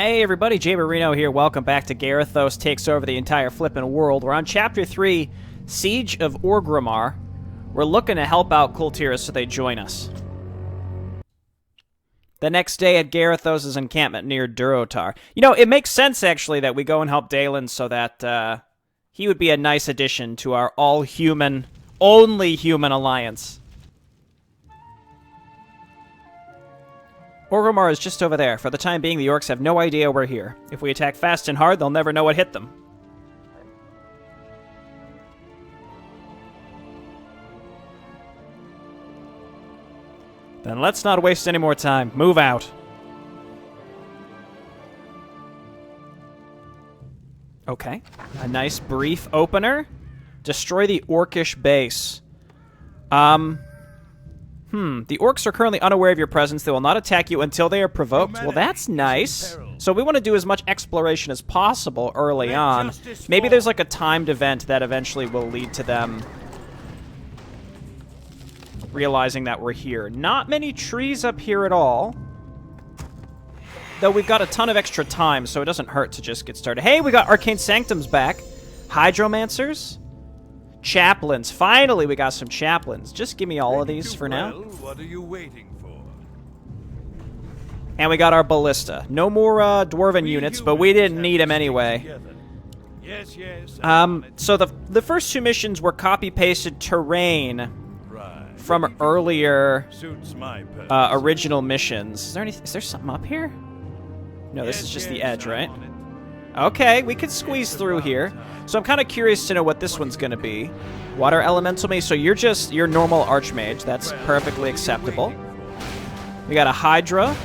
Hey everybody, Jay Marino here. Welcome back to Garithos Takes Over the Entire Flippin' World. We're on Chapter 3, Siege of Orgrimmar. We're looking to help out Kultiras so they join us. The next day at Garithos' encampment near Durotar. You know, it makes sense actually that we go and help Dalen so that he would be a nice addition to our all-human, only human alliance. Orgrimmar is just over there. For the time being, the orcs have no idea we're here. If we attack fast and hard, they'll never know what hit them. Then let's not waste any more time. Move out. Okay. A nice brief opener. Destroy the orcish base. The orcs are currently unaware of your presence. They will not attack you until they are provoked. Well, that's nice. So we want to do as much exploration as possible early on. Maybe there's like a timed event that eventually will lead to them realizing that we're here. Not many trees up here at all. Though we've got a ton of extra time, so it doesn't hurt to just get started. Hey, we got Arcane Sanctums back. Hydromancers. Chaplains. Finally, we got some chaplains. Just give me all of these for now. What are you waiting for? And we got our ballista. No more dwarven units, but we didn't need them anyway. Yes. So the first two missions were copy-pasted terrain from earlier original missions. Is there something up here? No, this is just the edge, right? Okay, we could squeeze through here. So I'm kind of curious to know what this one's going to be. Water Elemental Me, so you're normal Archmage. That's perfectly acceptable. We got a Hydra.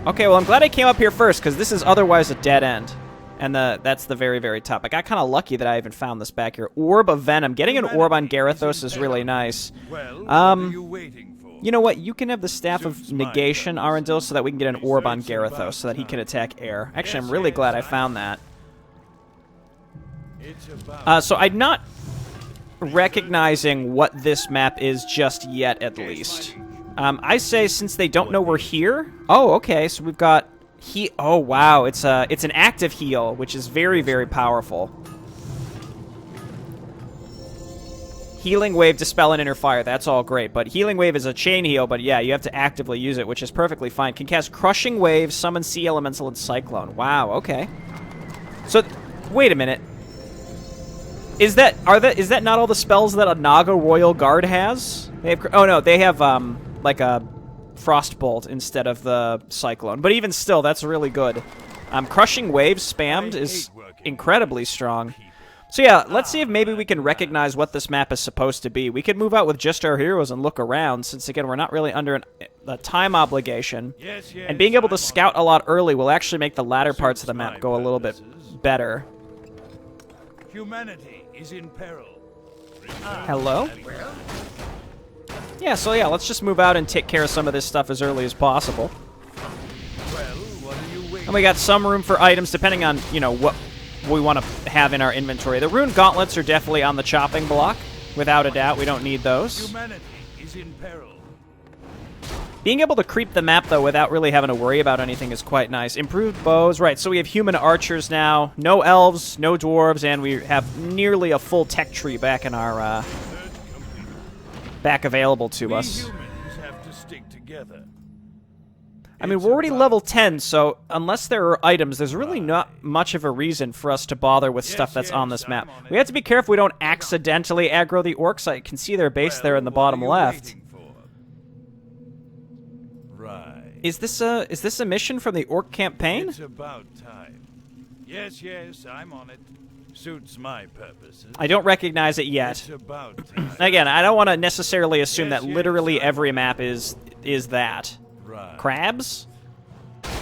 Okay, well, I'm glad I came up here first, because this is otherwise a dead end. And that's the very, very top. I got kind of lucky that I even found this back here. Orb of Venom. Getting an orb on Garithos is really nice. You know what? You can have the Staff of Negation, Arundel, so that we can get an orb on Garithos, so that he can attack air. Actually, I'm really glad I found that. So I'm not recognizing what this map is just yet, at least. I say since they don't know we're here... Oh, okay, so we've got... Oh, wow, it's an active heal, which is very, very powerful. Healing Wave, Dispel, and Inner Fire, that's all great. But Healing Wave is a chain heal, but yeah, you have to actively use it, which is perfectly fine. Can cast Crushing Wave, Summon Sea Elemental, and Cyclone. Wow, okay. So, wait a minute. Is that not all the spells that a Naga Royal Guard has? They have, oh no, they have, like a Frostbolt instead of the Cyclone. But even still, that's really good. Crushing Wave spammed is incredibly strong. So yeah, let's see if maybe we can recognize what this map is supposed to be. We could move out with just our heroes and look around, since again, we're not really under a time obligation. And being able to scout a lot early will actually make the latter parts of the map go a little bit better. Humanity is in peril. Hello? Yeah, so yeah, let's just move out and take care of some of this stuff as early as possible. And we got some room for items depending on, you know, what we want to have in our inventory. The rune gauntlets are definitely on the chopping block. Without a doubt, we don't need those. Humanity is in peril. Being able to creep the map, though, without really having to worry about anything is quite nice. Improved bows. Right, so we have human archers now. No elves, no dwarves, and we have nearly a full tech tree back in our... back available to us. Humans have to stick together. I mean, we're already level 10, so unless there are items, there's really not much of a reason for us to bother with stuff that's on this map. We have to be careful we don't accidentally aggro the orcs. I can see their base there in the bottom left. Is this a mission from the Orc Campaign? It's about time. Yes, I'm on it. Suits my purposes. I don't recognize it yet. It's about time. Again, I don't want to necessarily assume that literally every map is that. Right. Crabs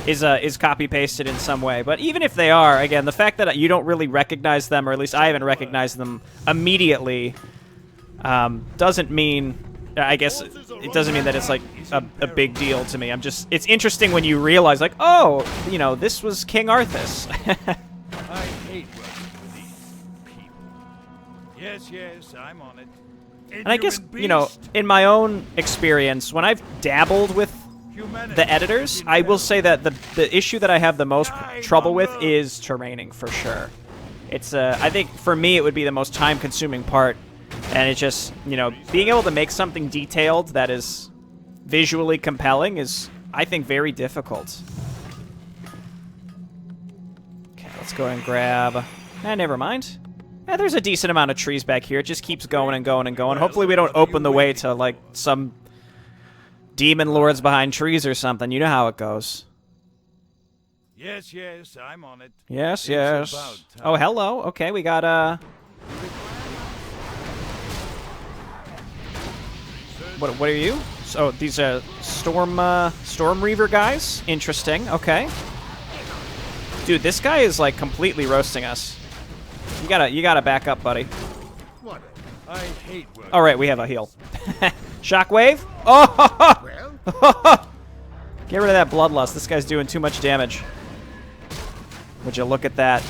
is copy-pasted in some way. But even if they are, again, the fact that you don't really recognize them, or at least I haven't recognized them immediately, doesn't mean... I guess it doesn't mean that it's like a big deal to me. It's interesting when you realize, like, oh, you know, this was King Arthas. I hate working with these people. Yes, I'm on it. And I guess, you know, in my own experience, when I've dabbled with the editors, I will say that the issue that I have the most trouble with is terraining, for sure. It's, I think, for me, it would be the most time-consuming part. And it's just, you know, being able to make something detailed that is visually compelling is, I think, very difficult. Okay, let's go and grab... never mind. There's a decent amount of trees back here. It just keeps going and going and going. Hopefully we don't open the way to, like, some demon lords behind trees or something. You know how it goes. Yes, yes, I'm on it. Yes, It's yes. about time. Oh, hello. Okay, we got, What are you? So these are Storm Reaver guys? Interesting. Okay. Dude, this guy is, like, completely roasting us. You gotta back up, buddy. What? I hate work. All right, we have a heal. Shockwave. Oh! Get rid of that bloodlust. This guy's doing too much damage. Would you look at that?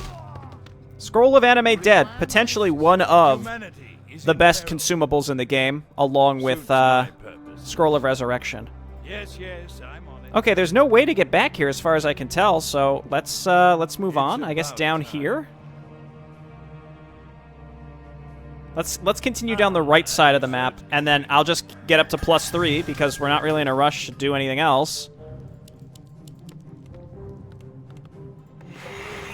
Scroll of Animate Dead, potentially one of Humanity is the in best peril. consumables in the game, along with Suits my purpose. Scroll of Resurrection. Yes, yes, I'm on it. Okay, there's no way to get back here as far as I can tell, so let's move on. I guess about down time. here. Let's continue down the right side of the map, and then I'll just get up to +3 because we're not really in a rush to do anything else.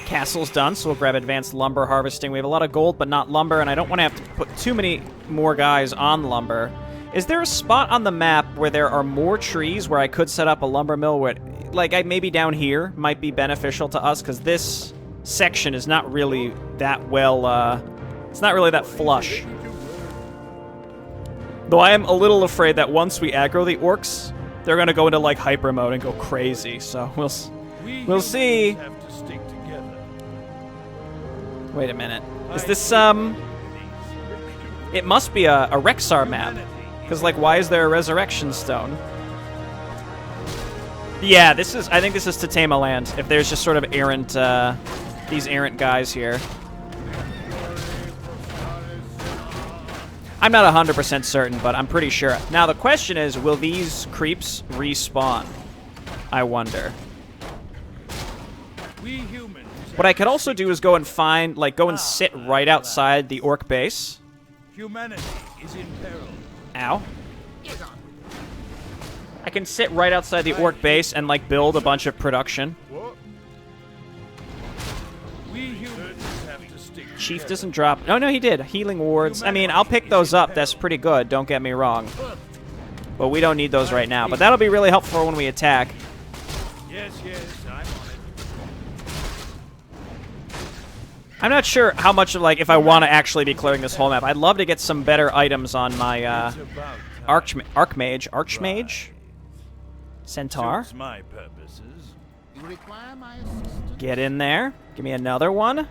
Castle's done, so we'll grab advanced lumber harvesting. We have a lot of gold, but not lumber, and I don't want to have to put too many more guys on lumber. Is there a spot on the map where there are more trees where I could set up a lumber mill? Where, like, maybe down here might be beneficial to us, because this section is not really that well, it's not really that flush. Though I am a little afraid that once we aggro the orcs, they're going to go into, like, hyper mode and go crazy, so we'll We see. humans have to stick together. Wait a minute. Is this, It must be a Rexar map. Because, like, why is there a resurrection stone? Yeah, I think this is Tatema land. If there's just sort of errant, these errant guys here. I'm not 100% certain, but I'm pretty sure. Now, the question is, will these creeps respawn? I wonder. We humans What I could also do is go and find, like, go and sit right outside the orc base. Humanity is in peril. Ow. I can sit right outside the orc base and, like, build a bunch of production. We humans have to stick Chief together. doesn't drop. Oh, no, he did. Healing wards. I mean, I'll pick those up. That's pretty good. Don't get me wrong. But we don't need those right now. But that'll be really helpful when we attack. Yes, yes, I'm on it. I'm not sure how much of, like, if I want to actually be clearing this whole map. I'd love to get some better items on my, It's about time. Archmage? Centaur? Suits my purposes. You require my assistance? Get in there. Give me another one.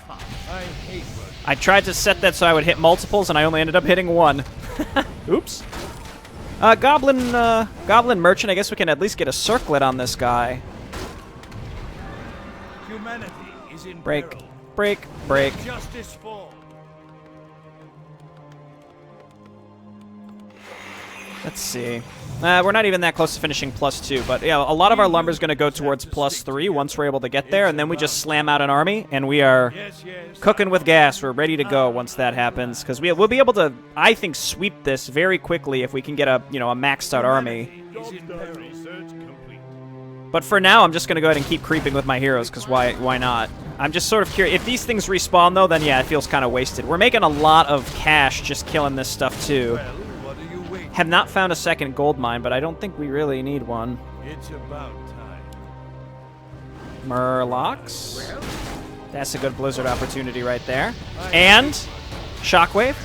I hate work. I tried to set that so I would hit multiples, and I only ended up hitting one. Oops. Goblin Merchant, I guess we can at least get a circlet on this guy. Humanity is in Break, peril. break, break. Justice fall. Let's see. We're not even that close to finishing +2, but yeah, a lot of our lumber's going to go towards +3 once we're able to get there, and then we just slam out an army, and we are Yes, yes. cooking with gas. We're ready to go once that happens, because we'll be able to, I think, sweep this very quickly if we can get a maxed out army. Is in peril. Research complete. But for now, I'm just going to go ahead and keep creeping with my heroes, because why not? I'm just sort of curious. If these things respawn, though, then yeah, it feels kind of wasted. We're making a lot of cash just killing this stuff, too. Well, what are you waiting? Have not found a second gold mine, but I don't think we really need one. It's about time. Murlocs. That's a good blizzard opportunity right there. And Shockwave,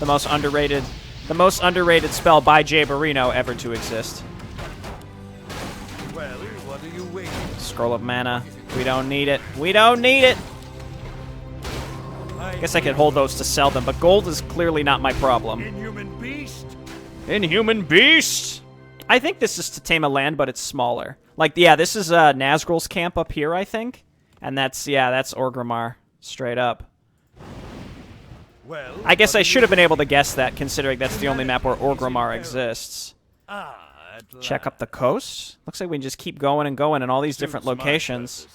the most underrated spell by Jay Barino ever to exist. Well, what are you waiting? Scroll of mana. We don't need it. We don't need it. I guess I could hold those to sell them, but gold is clearly not my problem. Inhuman beast. Inhuman beast. I think this is Tatema land, but it's smaller. Like, yeah, this is Nazgul's camp up here, I think. And that's Orgrimmar, straight up. Well, I guess I should have been able to guess that, considering that's the only map where Orgrimmar exists. Check up the coast. Looks like we can just keep going and going in all these different locations.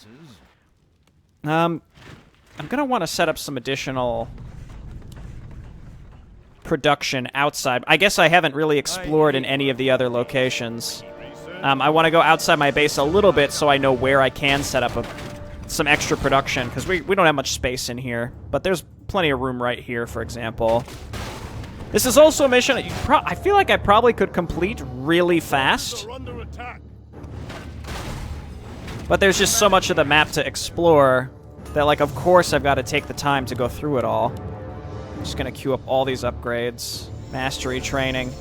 I'm gonna want to set up some additional production outside. I guess I haven't really explored in any of the other locations. I want to go outside my base a little bit so I know where I can set up some extra production, because we don't have much space in here. But there's plenty of room right here, for example. This is also a mission I feel like I probably could complete really fast. But there's just so much of the map to explore that, like, of course I've got to take the time to go through it all. I'm just going to queue up all these upgrades. Mastery training.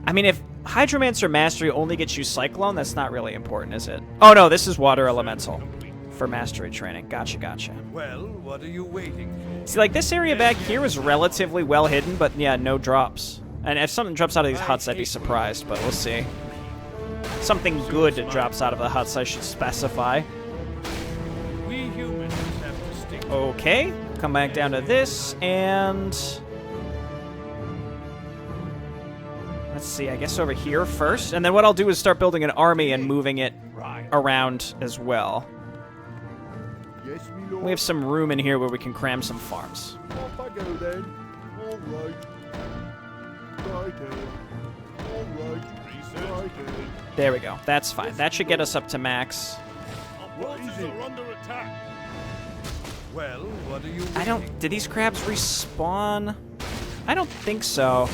I mean, if Hydromancer Mastery only gets you Cyclone, that's not really important, is it? Oh, no, this is Water Elemental for Mastery training. Gotcha, gotcha. Well, what are you waiting for? See, like, this area back here is relatively well hidden, but, yeah, no drops. And if something drops out of these huts, I'd be surprised, but we'll see. Something good drops out of the huts, I should specify. We humans have to stick. Okay, come back down to this, and... let's see, I guess over here first. And then what I'll do is start building an army and moving it around as well. We have some room in here where we can cram some farms. Off I go then. All right. There we go. That's fine. That should get us up to max. What is it? Under attack. Well, what are you I don't... did these crabs respawn? I don't think so.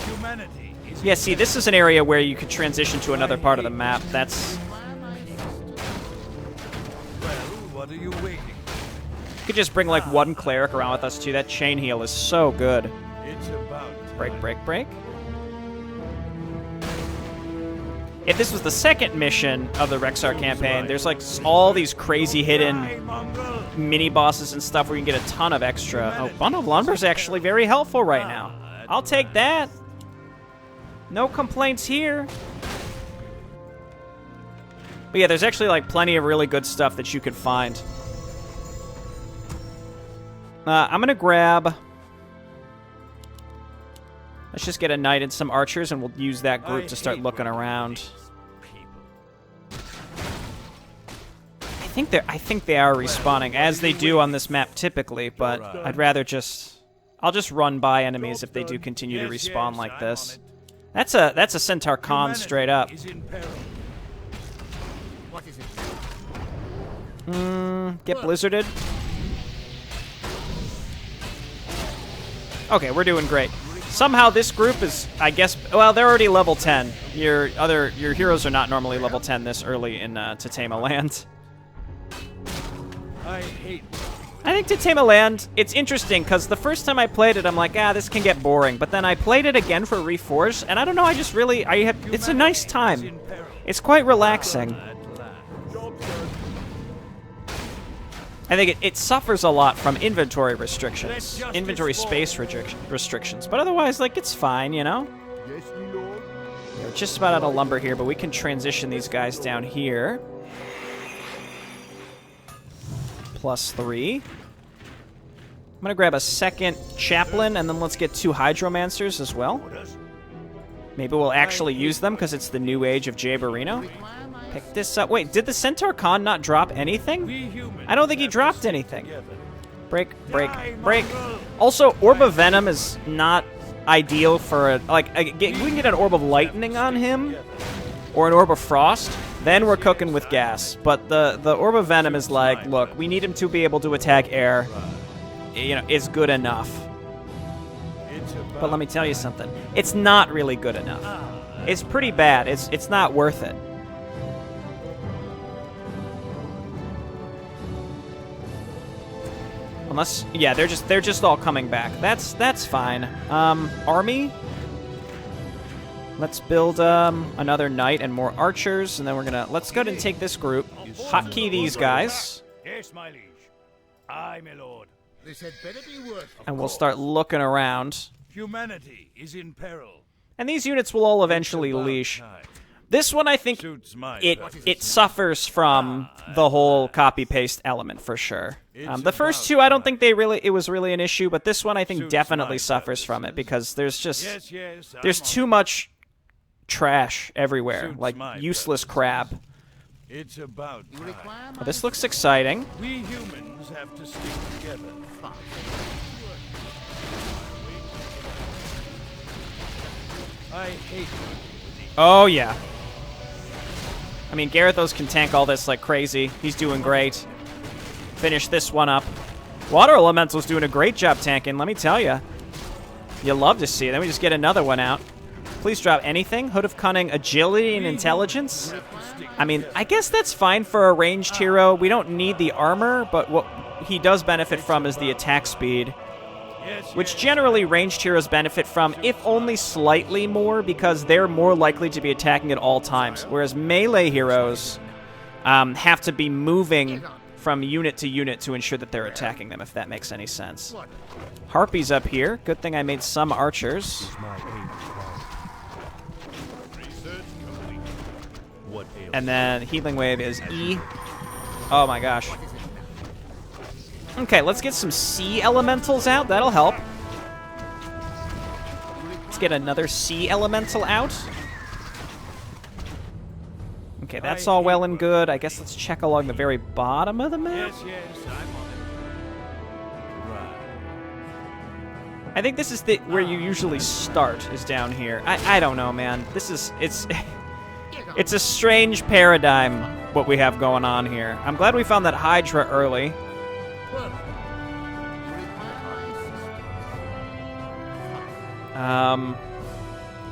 Humanity is Yeah, see, this is an area where you could transition to another part of the map. That's... well, what are you waiting? you could just bring, like, one cleric around with us, too. That chain heal is so good. It's about Break, break, break. If this was the second mission of the Rexar campaign, there's, like, all these crazy hidden mini-bosses and stuff where you can get a ton of extra... oh, Bundle of Lumber is actually very helpful right now. I'll take that. No complaints here. But yeah, there's actually, like, plenty of really good stuff that you could find. I'm gonna grab... let's just get a knight and some archers, and we'll use that group to start looking around. I think they are respawning, as they do on this map typically, but I'd rather just... I'll just run by enemies if they do continue to respawn like this. That's a Centaur Khan straight up. What is it? Get blizzarded. Okay, we're doing great. Somehow this group is, I guess, well, they're already level 10. Your heroes are not normally level 10 this early in Tatema Land. I hate. I think Tatema Land, it's interesting, because the first time I played it, I'm like, this can get boring. But then I played it again for Reforged, and I don't know, I just really, it's a nice time. It's quite relaxing. I think it suffers a lot from inventory restrictions, inventory space restrictions, but otherwise, like, it's fine, you know? Yes, my lord. We're just about out of lumber here, but we can transition these guys down here. +3. I'm gonna grab a second chaplain, and then let's get 2 hydromancers as well. Maybe we'll actually use them, because it's the new age of Jaberino. Pick this up. Wait, did the Centaur Khan not drop anything? I don't think he dropped anything. Break, break, break. Also, Orb of Venom is not ideal for we can get an Orb of Lightning on him, or an Orb of Frost, then we're cooking with gas. But the Orb of Venom is like, look, we need him to be able to attack air. You know, it's good enough. But let me tell you something. It's not really good enough. It's pretty bad. It's not worth it. Unless, yeah, they're just all coming back. That's fine. Army. Let's build another knight and more archers, and then let's go ahead and take this group. Hotkey these guys. Yes, my liege. Aye, my lord. This had better be worth it. And we'll start looking around. Humanity is in peril. And these units will all eventually leash. This one, I think, Suits my it purposes. suffers from the whole copy-paste element, for sure. The first two, I don't think it was really an issue, but this one, I think, definitely suffers from it, because there's just... there's too much trash everywhere, like useless crap. It's about time. Oh, this looks exciting. We humans have to stick together. I hate Oh, yeah. I mean, Garithos can tank all this like crazy. He's doing great. Finish this one up. Water Elemental's doing a great job tanking, let me tell you. You love to see it. Then we just get another one out. Please drop anything. Hood of Cunning, Agility, and Intelligence. I mean, I guess that's fine for a ranged hero. We don't need the armor, but what he does benefit from is the attack speed, which generally ranged heroes benefit from, if only slightly more, because they're more likely to be attacking at all times, whereas melee heroes have to be moving from unit to unit to ensure that they're attacking them, if that makes any sense. Harpies up here. Good thing I made some archers. And then Healing Wave is E. Oh my gosh. Okay, let's get some sea elementals out. That'll help. Let's get another sea elemental out. Okay, that's all well and good. I guess let's check along the very bottom of the map. Yes, I'm on it. Right. I think this is where you usually start, is down here. I don't know, man. It's a strange paradigm, what we have going on here. I'm glad we found that Hydra early.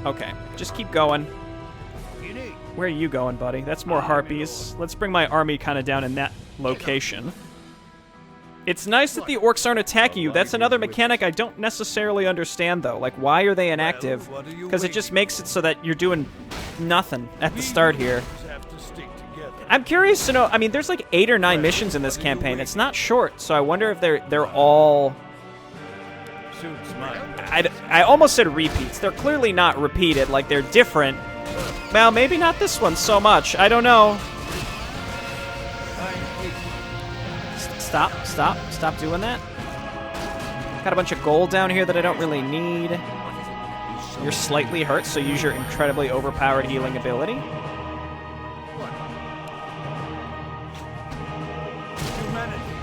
Okay, just keep going. Where are you going, buddy? That's more harpies. Let's bring my army kind of down in that location. It's nice that the orcs aren't attacking you. That's another mechanic I don't necessarily understand, though. Like, why are they inactive? Because it just makes it so that you're doing nothing at the start here. I'm curious to know. I mean, there's like 8 or 9 missions in this campaign. It's not short, so I wonder if they're all... I almost said repeats. They're clearly not repeated. Like, they're different. Well, maybe not this one so much. I don't know. Stop doing that. Got a bunch of gold down here that I don't really need. You're slightly hurt, so use your incredibly overpowered healing ability.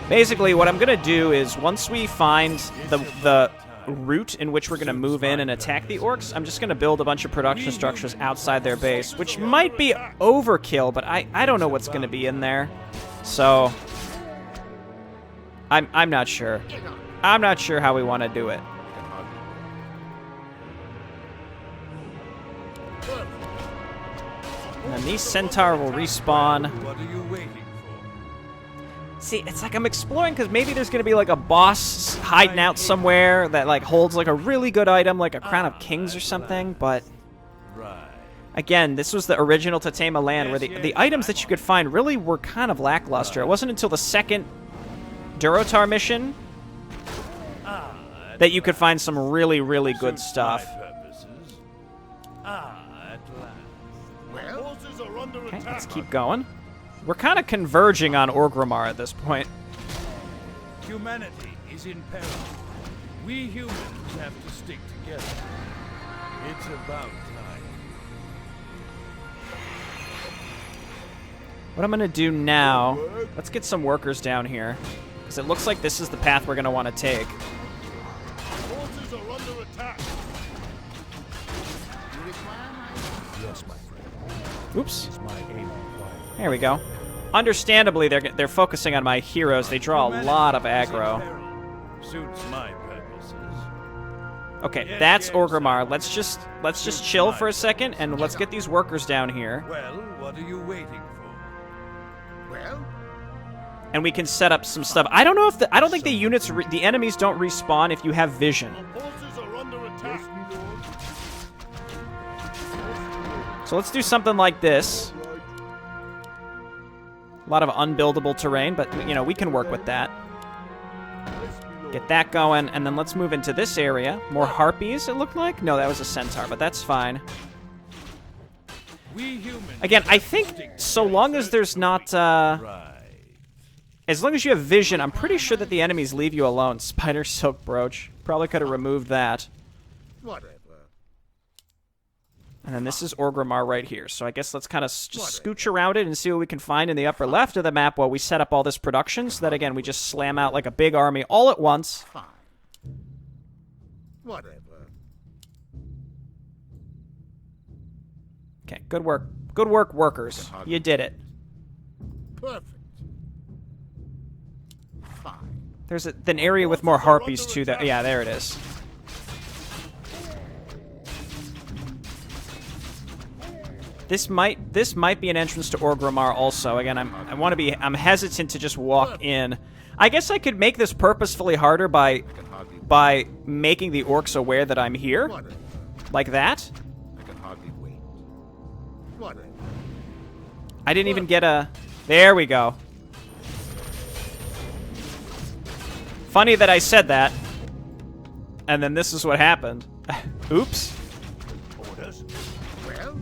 Basically, what I'm going to do is, once we find the route in which we're going to move in and attack the orcs, I'm just going to build a bunch of production structures outside their base, which might be overkill, but I don't know what's going to be in there. So... I'm not sure. I'm not sure how we want to do it. And then these centaur will respawn. What are you waiting for? See, it's like I'm exploring because maybe there's going to be like a boss hiding out somewhere that like holds like a really good item, like a Crown of Kings or something, but... Again, this was the original Tatema land where the items that you could find really were kind of lackluster. It wasn't until the second Durotar mission that you could find some really, really good stuff. Okay, let's keep going. We're kind of converging on Orgrimmar at this point. Humanity is in peril. We humans have to stick together. It's about time. What I'm going to do now, let's get some workers down here. Because it looks like this is the path we're going to want to take. Forces are under attack. Yes, my friend. Oops. Is my aim required? There we go. Understandably, they're focusing on my heroes. They draw a lot of aggro. Suits my purposes. Okay, that's Orgrimmar. Let's just chill for a second and let's get these workers down here. Well, what are you waiting for? Well, And we can set up some stuff. I don't know if I don't think the units, the enemies don't respawn if you have vision. forces are under attack. So let's do something like this. A lot of unbuildable terrain, but you know, we can work with that. Get that going, and then let's move into this area. More harpies, it looked like? No, that was a centaur, but that's fine. We humans Again, I have to think stick so together. long as there's not, Right. as long as you have vision, I'm pretty sure that the enemies leave you alone. Spider Silk Brooch. Probably could have removed that. Whatever. And then this is Orgrimmar right here. So I guess let's kind of just scooch around it and see what we can find in the upper left of the map while we set up all this production so that, again, we just slam out like a big army all at once. Fine. Whatever. Okay, good work. Good work, workers. You did it. Perfect. Fine. There's an area with more harpies, too. That yeah, there it is. This might be an entrance to Orgrimmar also. Again, I'm hesitant to just walk in. I guess I could make this purposefully harder by making the orcs aware that I'm here. Whatever. Like that. I can hardly wait. Whatever. I didn't even get a... There we go. Funny that I said that. And then this is what happened. Oops. Orders? Well?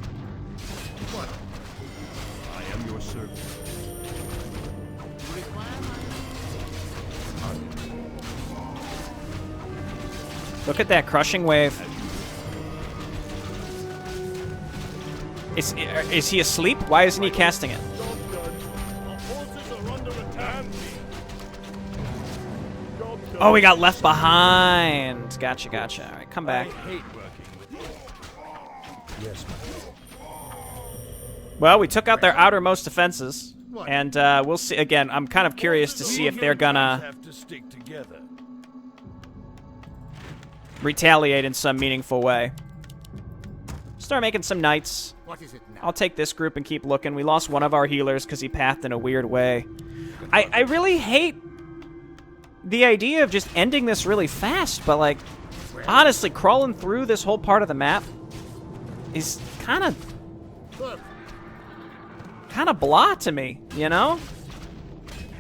Whatever. I am your servant. Look at that crushing wave. Is he asleep? Why isn't he casting it? Job done. Our forces are under attack. Job done. Oh, we got left behind. Gotcha, gotcha. All right, come I back. hate working with you. Yes, Well, we took out their outermost defenses, and we'll see. Again, I'm kind of curious to see if they're gonna have to stick together. retaliate in some meaningful way. Start making some knights. What is it now? I'll take this group and keep looking. We lost one of our healers because he pathed in a weird way. I really hate the idea of just ending this really fast, but, like, honestly, crawling through this whole part of the map is kind of blah to me, you know?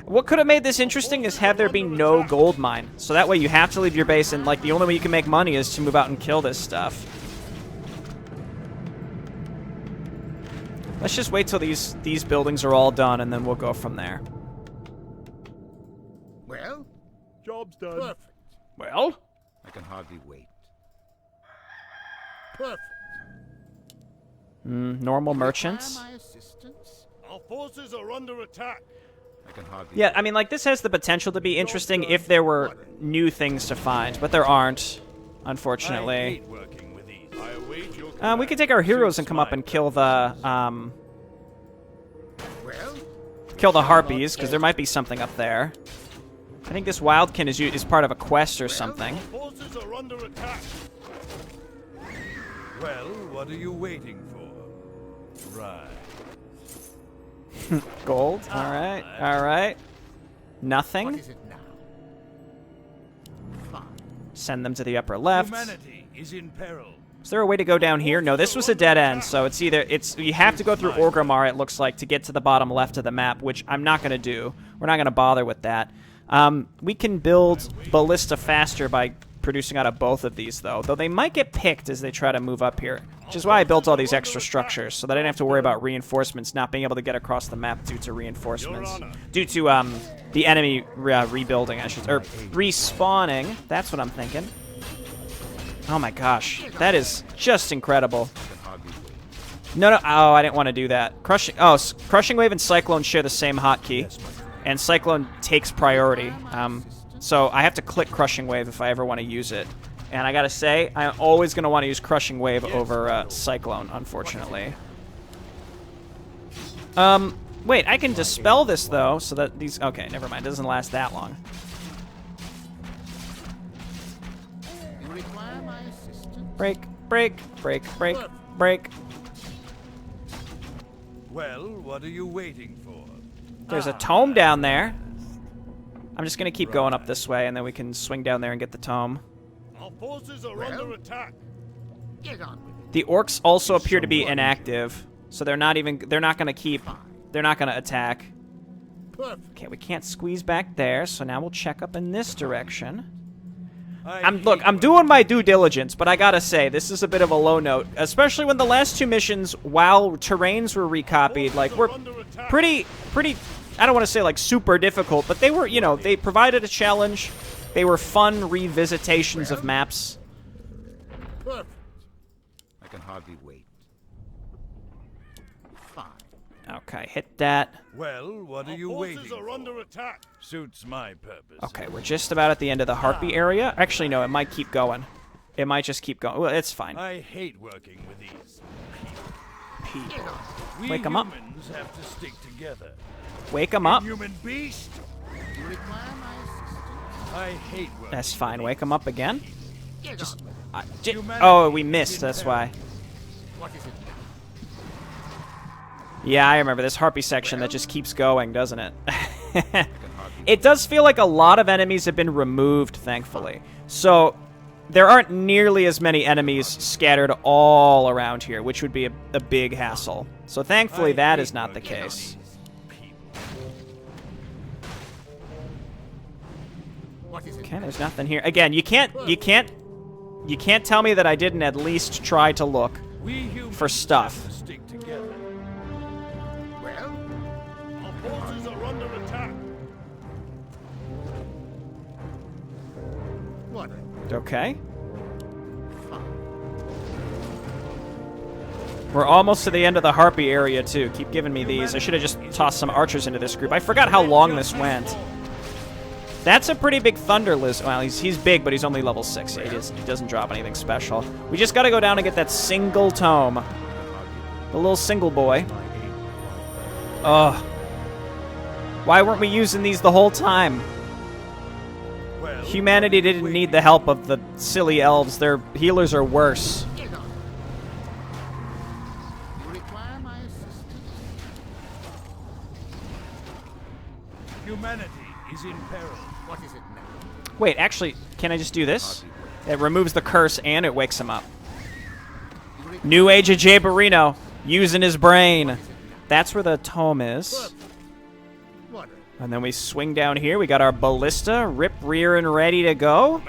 What could have made this interesting is have there be no gold mine. So that way you have to leave your base, and, like, the only way you can make money is to move out and kill this stuff. Let's just wait till these buildings are all done, and then we'll go from there. Well? Job's done. Perfect. Well? I can hardly wait. Perfect. Normal merchants. My assistance? Our forces are under attack. I can hardly Yeah, I mean, like, this has the potential to be interesting if there were new things to find, but there aren't, I unfortunately. hate working with these. I await your We could take our heroes and come up and kill the, Well? harpies, because there might be something up there. I think this wildkin is part of a quest or something. Our forces are under attack. Well, what are you waiting for? Right. Gold, alright, alright. What Nothing. is it now? Fine. Send them to the upper left. Humanity is in peril. Is there a way to go down here? No, this was a dead end, so it's you have to go through Orgrimmar, it looks like, to get to the bottom left of the map, which I'm not going to do. We're not going to bother with that. We can build Ballista faster by producing out of both of these, though they might get picked as they try to move up here, which is why I built all these extra structures, so that I didn't have to worry about reinforcements not being able to get across the map due to reinforcements. Due to, the enemy rebuilding, or respawning. That's what I'm thinking. Oh my gosh, that is just incredible. No, oh, I didn't want to do that. Crushing Wave and Cyclone share the same hotkey, and Cyclone takes priority. So I have to click Crushing Wave if I ever want to use it. And I gotta say, I'm always going to want to use Crushing Wave over Cyclone, unfortunately. Wait, I can dispel this, though, so that these... Okay, never mind. It doesn't last that long. You require my assistance? Break, break, break, break, break. Well, what are you waiting for? There's a tome down there. I'm just going to keep going up this way, and then we can swing down there and get the tome. Our forces are under attack. Get on with it. The orcs also appear to be inactive, so they're not going to attack. Perfect. Okay, we can't squeeze back there, so now we'll check up in this direction. I'm doing my due diligence, but I gotta say, this is a bit of a low note, especially when the last two missions, while terrains were recopied, like, were pretty, I don't want to say, like, super difficult, but they were, you know, they provided a challenge. They were fun revisitations of maps. Perfect. I can hardly wait. Fine. Okay, hit that. Well, what are you waiting Forces are for? under attack. Suits my purpose. Okay, we're just about at the end of the Harpy area. Actually, no, it might keep going. It might just keep going. Well, it's fine. I hate working with these People. We Wake 'em up. humans have to stick together. Wake him up. Human beast. You require my assistance? I hate working. That's fine. Wake him up again. Get on. Oh, we missed. That's why. What is it? Yeah, I remember this Harpy section that just keeps going, doesn't it? It does feel like a lot of enemies have been removed, thankfully. So there aren't nearly as many enemies scattered all around here, which would be a big hassle. So thankfully that is not the case. What is it? Okay, there's nothing here. Again, you can't tell me that I didn't at least try to look We humans for stuff. have to stick together. Well, our forces are under attack. What? Okay. We're almost to the end of the Harpy area, too. Keep giving me these. I should have just tossed some archers into this group. I forgot how long this went. That's a pretty big Thunder Lizard. Well, he's big, but he's only level 6. He doesn't drop anything special. We just got to go down and get that single tome. The little single boy. Ugh. Why weren't we using these the whole time? Well, Humanity didn't need the help of the silly elves. Their healers are worse. Get on. You require my assistance? humanity is in peril. What is it now? Wait, actually, can I just do this? It removes the curse and it wakes him up. New Age of Jay Barino, using his brain. That's where the tome is. What? And then we swing down here. We got our ballista, rip, rear, and ready to go.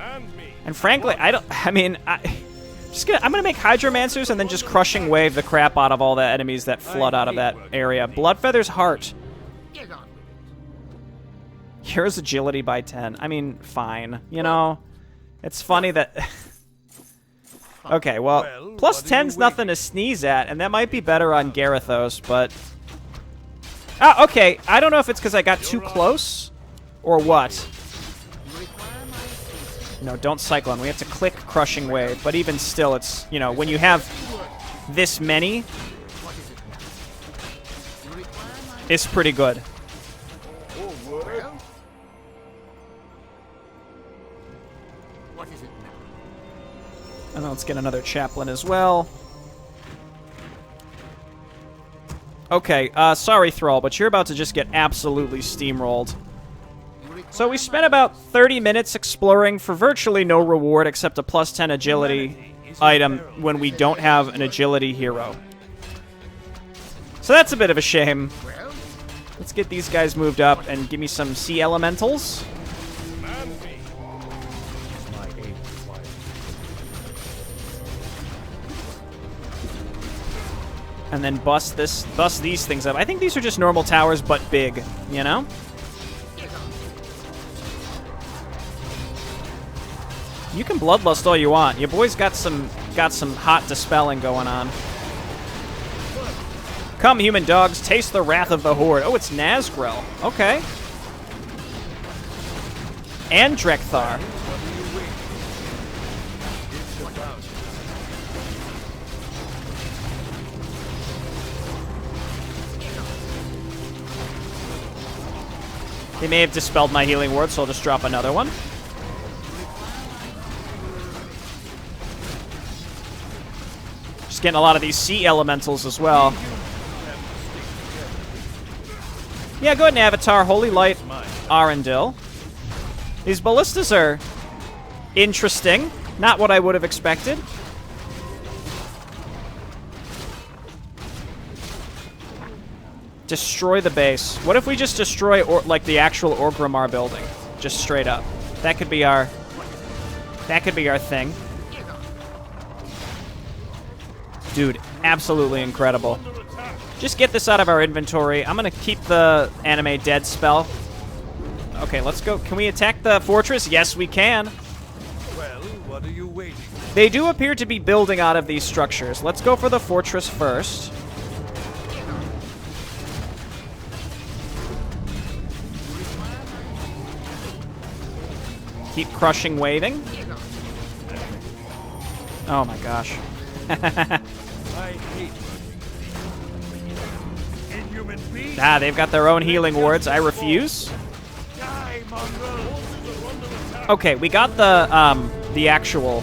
And frankly, I'm gonna make Hydromancers and then just crushing wave the crap out of all the enemies that flood out of that area. Bloodfeather's heart. Get on. Here's agility by 10. I mean, fine. You know, it's funny that. Okay, well, plus 10's nothing to sneeze at, and that might be better on Garithos, but. Ah, okay. I don't know if it's because I got too close or what. No, don't Cyclone. We have to click Crushing Wave, but even still, it's, you know, when you have this many, it's pretty good. What is it now? And then let's get another Chaplain as well. Okay, sorry, Thrall, but you're about to just get absolutely steamrolled. So we spent about 30 minutes exploring for virtually no reward except a plus 10 agility item when we don't have an agility hero. So that's a bit of a shame. Let's get these guys moved up and give me some sea elementals. And then bust these things up. I think these are just normal towers, but big, you know? You can bloodlust all you want. Your boy's got some hot dispelling going on. Come, human dogs, taste the wrath of the horde. Oh, it's Nazgrel. Okay. And Drekthar. They may have dispelled my healing word, so I'll just drop another one. Just getting a lot of these sea elementals as well. Yeah, go ahead and Avatar, Holy Light, Arundel. These ballistas are interesting. Not what I would have expected. Destroy the base. What if we just destroy like the actual Orgrimmar building? Just straight up. That could be our That could be our thing. Dude, absolutely incredible. Just get this out of our inventory. I'm going to keep the anime dead spell. Okay, let's go. Can we attack the fortress? Yes, we can. Well, what are you waiting for? They do appear to be building out of these structures. Let's go for the fortress first. Keep crushing waving. Oh my gosh. I hate inhuman beings. They've got their own healing wards. I refuse. Die, mongrel. Okay, we got the actual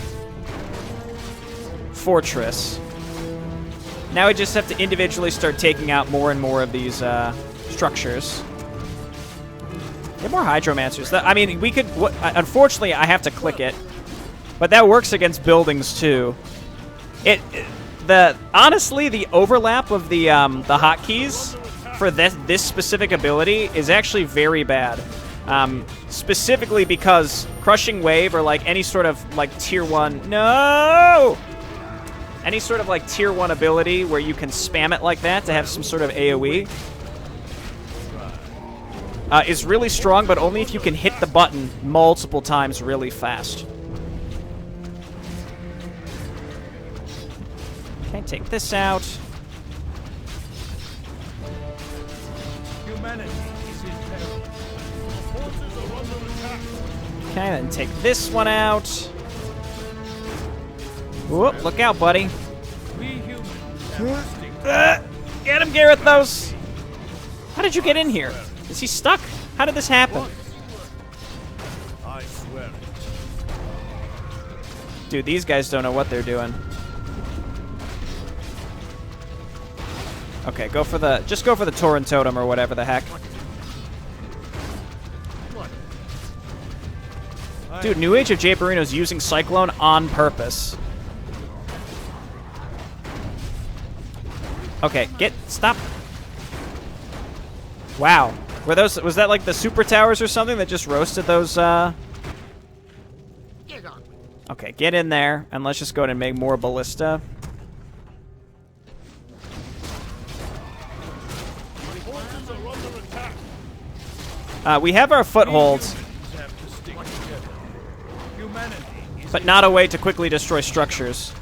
fortress. Now we just have to individually start taking out more and more of these structures. Get more hydromancers. I mean, we could. Unfortunately, I have to click it, but that works against buildings too. Honestly, the overlap of the hotkeys for this specific ability is actually very bad. Specifically because crushing wave or like any sort of like tier 1 any sort of like tier 1 ability where you can spam it like that to have some sort of AoE is really strong, but only if you can hit the button multiple times really fast. Okay, take this out. Humanity is in peril. Forces are under attack. Okay, then take this one out. Whoop, look out, buddy. We humans have to stick together. Get him, Garithos! How did you get in here? Is he stuck? How did this happen? I swear it. Dude, these guys don't know what they're doing. Okay, just go for the Tauren Totem or whatever the heck. Dude, New Age of Japerino's using Cyclone on purpose. Okay, stop. Wow. Was that like the super towers or something that just roasted those, Okay, get in there, and let's just go ahead and make more ballista. Forces are under attack. We have our footholds, Humans have to stick together. Humanity is but not a way to quickly destroy structures.